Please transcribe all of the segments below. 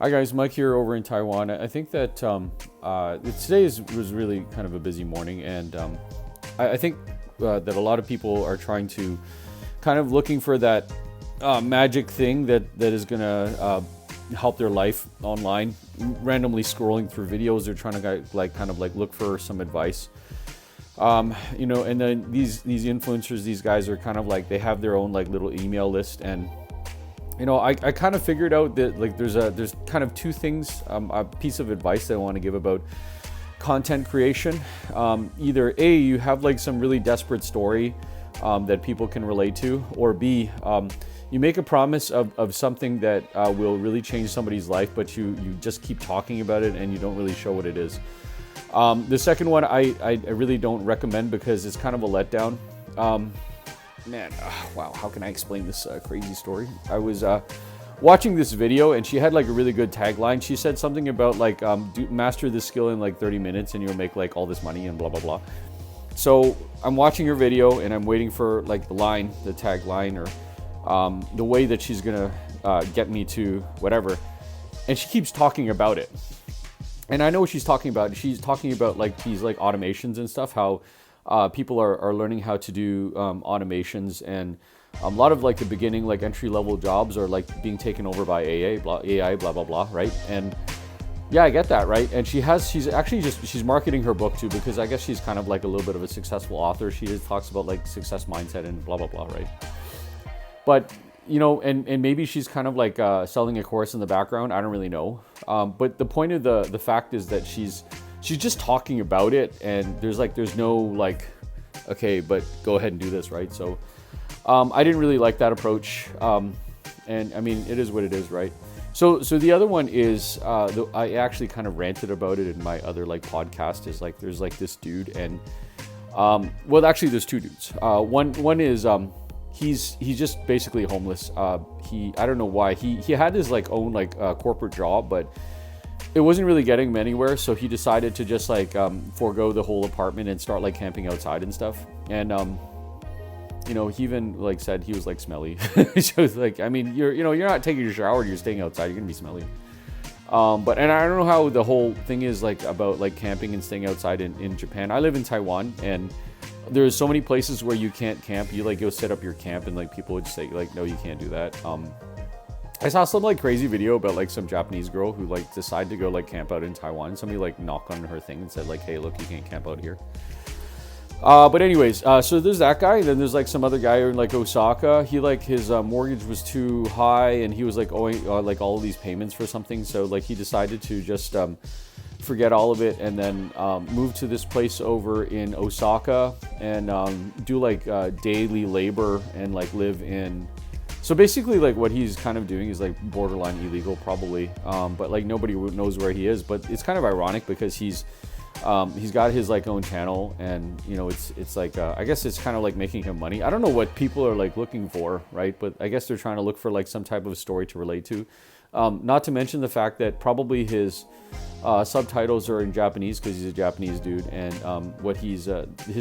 Hi guys, Mike here over in Taiwan. I think that today was really kind of a busy morning, and I think that a lot of people are trying to kind of looking for that magic thing that is gonna help their life online. Randomly scrolling through videos, they're trying to kind of look for some advice. And then these influencers, these guys are kind of like they have their own like little email list, and I kind of figured out that like there's kind of two things, a piece of advice that I want to give about content creation. Either A, you have like some really desperate story that people can relate to, or B, you make a promise of something that will really change somebody's life, but you just keep talking about it and you don't really show what it is. The second one I really don't recommend because it's kind of a letdown. Wow, how can I explain this crazy story? I was watching this video and she had like a really good tagline. She said something about like master this skill in like 30 minutes and you'll make like all this money and blah blah blah. So I'm watching her video and I'm waiting for like the tagline, or the way that she's gonna get me to whatever, and she keeps talking about it. And I know what she's talking about. She's talking about like these like automations and stuff, how people are learning how to do automations, and a lot of like the beginning like entry-level jobs are like being taken over by AI blah blah blah, right? And yeah, I get that, right? And she's marketing her book too, because I guess she's kind of like a little bit of a successful author. She just talks about like success mindset and blah blah blah, right? But and maybe she's kind of like selling a course in the background. I don't really know. But the point of the fact is that she's just talking about it, and there's no like, okay, but go ahead and do this, right? So I didn't really like that approach. And I mean, it is what it is, right? So the other one is I actually kind of ranted about it in my other like podcast. Is like there's like this dude, and well, actually there's two dudes. One is he's just basically homeless. I don't know why he had his like own like corporate job, but it wasn't really getting him anywhere. So he decided to just like forego the whole apartment and start like camping outside and stuff. And he even like said he was like smelly. So it's like, I mean, you're not taking your shower, you're staying outside, you're gonna be smelly. But I don't know how the whole thing is like about like camping and staying outside in Japan. I live in Taiwan, and there's so many places where you can't camp. You like go set up your camp, and like people would say like, no, you can't do that. I saw some like crazy video about like some Japanese girl who like decided to go like camp out in Taiwan. Somebody like knocked on her thing and said like, hey, look, you can't camp out here. But anyways, so there's that guy. Then there's like some other guy in like Osaka. He like his mortgage was too high, and he was like owing like all of these payments for something. So like he decided to just forget all of it, and then move to this place over in Osaka and do like daily labor and like live in. So basically, like what he's kind of doing is like borderline illegal, probably. But like nobody knows where he is. But it's kind of ironic because he's got his like own channel, and it's like I guess it's kind of like making him money. I don't know what people are like looking for, right? But I guess they're trying to look for like some type of story to relate to. Not to mention the fact that probably his subtitles are in Japanese because he's a Japanese dude, and what his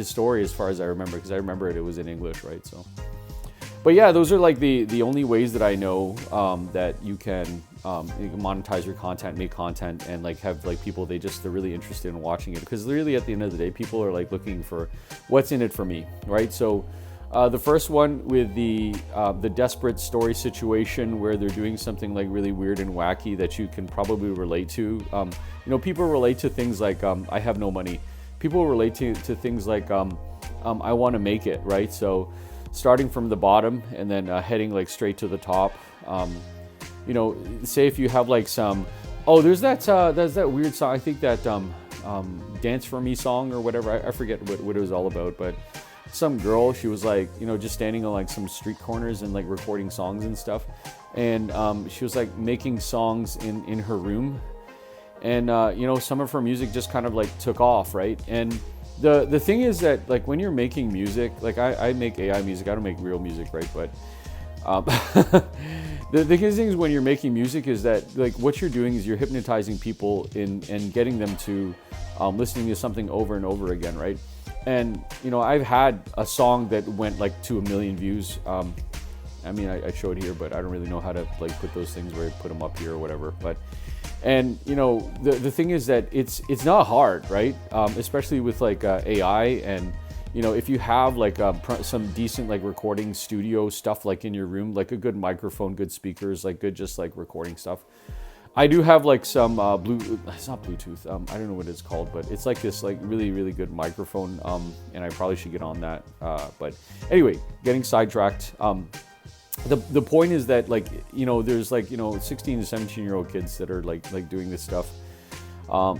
story, as far as I remember, because I remember it was in English, right? So. But yeah, those are like the only ways that I know that you can monetize your content, make content, and like have like people they're really interested in watching it, because really at the end of the day, people are like looking for what's in it for me, right? So the first one with the desperate story situation where they're doing something like really weird and wacky that you can probably relate to. People relate to things like I have no money. People relate to things like I want to make it, right? So starting from the bottom and then heading like straight to the top. Say if you have like some, there's that weird song. I think that Dance For Me song or whatever. I forget what it was all about, but some girl, she was like, just standing on like some street corners and like recording songs and stuff. And she was like making songs in her room. And, some of her music just kind of like took off, right? And the thing is that like when you're making music, like I make AI music, I don't make real music, right? But the thing is when you're making music is that like what you're doing is you're hypnotizing people and getting them to listening to something over and over again, right? And I've had a song that went like to 1 million views. I mean, I show it here, but I don't really know how to like put those things where I put them up here or whatever. But And you know, the thing is that it's not hard, right? Especially with like AI, and you know, if you have like some decent like recording studio stuff like in your room, like a good microphone, good speakers, like good just like recording stuff. I do have like some it's not Bluetooth, I don't know what it's called, but it's like this like really good microphone, and I probably should get on that. But anyway, getting sidetracked. The point is that, like, you know, there's like, you know, 16 to 17-year-old kids that are like doing this stuff.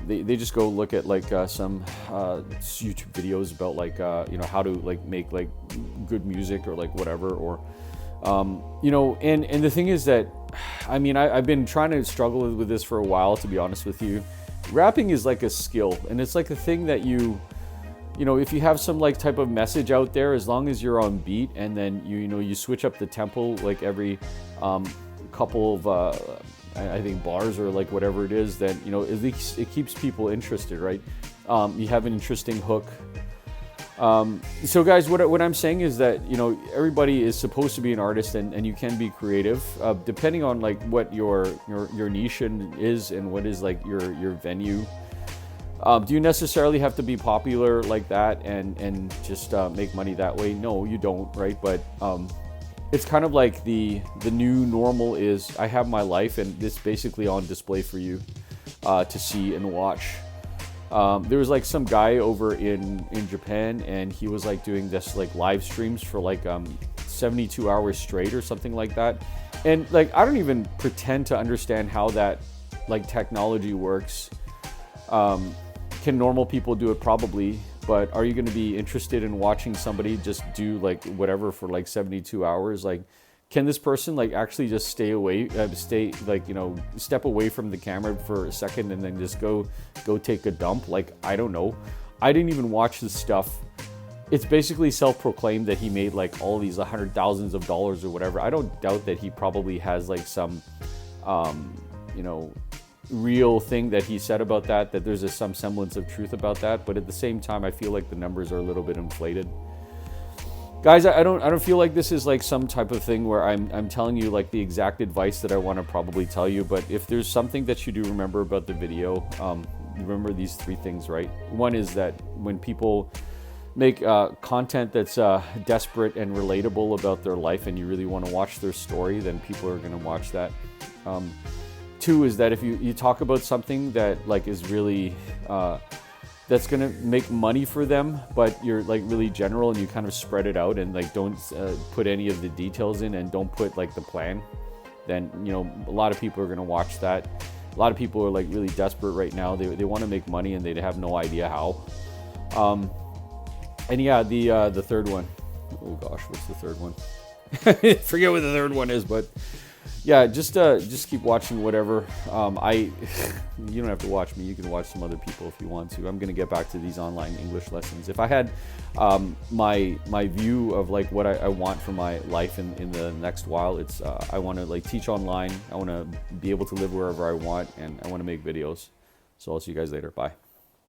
They just go look at like some YouTube videos about like you know, how to like make like good music or like whatever, or you know, and the thing is that, I mean, I've been trying to struggle with this for a while, to be honest with you. Rapping is like a skill, and it's like a thing that you know, if you have some like type of message out there, as long as you're on beat, and then you know, you switch up the tempo like every couple of I think bars or like whatever it is, then you know, at least it keeps people interested, right? You have an interesting hook. So guys, what I'm saying is that, you know, everybody is supposed to be an artist, and you can be creative, depending on like what your niche is and what is like your venue. Do you necessarily have to be popular like that and just make money that way? No, you don't, right? But it's kind of like the new normal is, I have my life, and it's basically on display for you to see and watch. There was like some guy over in Japan, and he was like doing this like live streams for like 72 hours straight or something like that. And like, I don't even pretend to understand how that like technology works. Can normal people do it? Probably, but are you going to be interested in watching somebody just do like whatever for like 72 hours? Like, can this person like actually just stay like, you know, step away from the camera for a second and then just go take a dump? Like, I don't know. I didn't even watch this stuff. It's basically self-proclaimed that he made like all these $100,000s of dollars or whatever. I don't doubt that he probably has like some, you know, real thing that he said about that there's some semblance of truth about that. But at the same time, I feel like the numbers are a little bit inflated. Guys, I don't feel like this is like some type of thing where I'm telling you like the exact advice that I want to probably tell you. But if there's something that you do remember about the video, remember these 3 things, right? One is that when people make content that's desperate and relatable about their life, and you really want to watch their story, then people are going to watch that. 2 is that if you talk about something that like is really that's gonna make money for them, but you're like really general and you kind of spread it out and like don't put any of the details in, and don't put like the plan, then you know, a lot of people are gonna watch that. A lot of people are like really desperate right now. They want to make money and they have no idea how. And yeah, the third one. Oh gosh, what's the third one? Forget what the third one is, but yeah, just keep watching whatever. You don't have to watch me. You can watch some other people if you want to. I'm gonna get back to these online English lessons. If I had my view of like what I want for my life in the next while, it's I want to like teach online. I want to be able to live wherever I want, and I want to make videos. So I'll see you guys later. Bye.